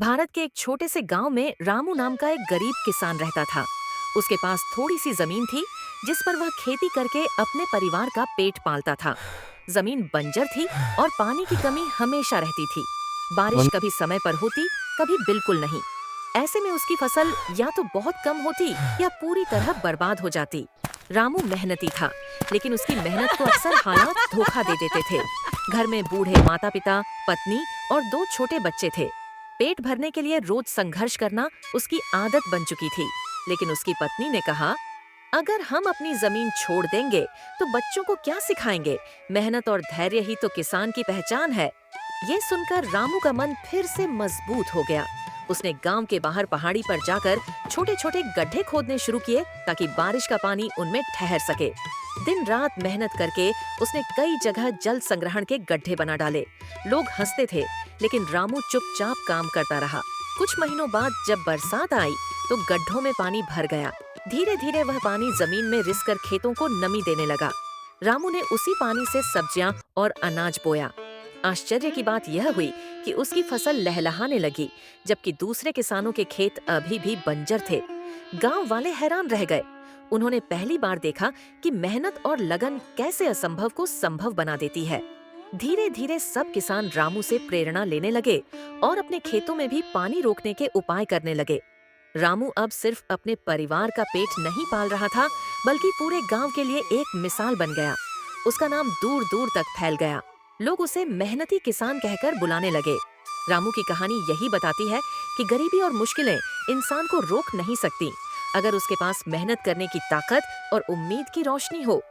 भारत के एक छोटे से गांव में रामू नाम का एक गरीब किसान रहता था। उसके पास थोड़ी सी जमीन थी जिस पर वह खेती करके अपने परिवार का पेट पालता था। जमीन बंजर थी और पानी की कमी हमेशा रहती थी। बारिश कभी समय पर होती, कभी बिल्कुल नहीं। ऐसे में उसकी फसल या तो बहुत कम होती या पूरी तरह बर्बाद हो जाती। रामू मेहनती था, लेकिन उसकी मेहनत को अक्सर हालात धोखा दे देते थे। घर में बूढ़े माता पिता, पत्नी और दो छोटे बच्चे थे। पेट भरने के लिए रोज संघर्ष करना उसकी आदत बन चुकी थी। लेकिन उसकी पत्नी ने कहा, अगर हम अपनी जमीन छोड़ देंगे तो बच्चों को क्या सिखाएंगे? मेहनत और धैर्य ही तो किसान की पहचान है। ये सुनकर रामू का मन फिर से मजबूत हो गया। उसने गांव के बाहर पहाड़ी पर जाकर छोटे छोटे गड्ढे खोदने शुरू किए ताकि बारिश का पानी उनमें ठहर सके। दिन रात मेहनत करके उसने कई जगह जल संग्रहण के गड्ढे बना डाले। लोग हंसते थे, लेकिन रामू चुपचाप काम करता रहा। कुछ महीनों बाद जब बरसात आई तो गड्ढों में पानी भर गया। धीरे धीरे वह पानी जमीन में रिसकर खेतों को नमी देने लगा। रामू ने उसी पानी से सब्जियां और अनाज बोया। आश्चर्य की बात यह हुई कि उसकी फसल लहलहाने लगी, जबकि दूसरे किसानों के खेत अभी भी बंजर थे। गांव वाले हैरान रह गए। उन्होंने पहली बार देखा कि मेहनत और लगन कैसे असंभव को संभव बना देती है। धीरे धीरे सब किसान रामू से प्रेरणा लेने लगे और अपने खेतों में भी पानी रोकने के उपाय करने लगे। रामू अब सिर्फ अपने परिवार का पेट नहीं पाल रहा था, बल्कि पूरे गांव के लिए एक मिसाल बन गया। उसका नाम दूर दूर तक फैल गया। लोग उसे मेहनती किसान कहकर बुलाने लगे। रामू की कहानी यही बताती है कि गरीबी और मुश्किलें इंसान को रोक नहीं सकती, अगर उसके पास मेहनत करने की ताकत और उम्मीद की रोशनी हो।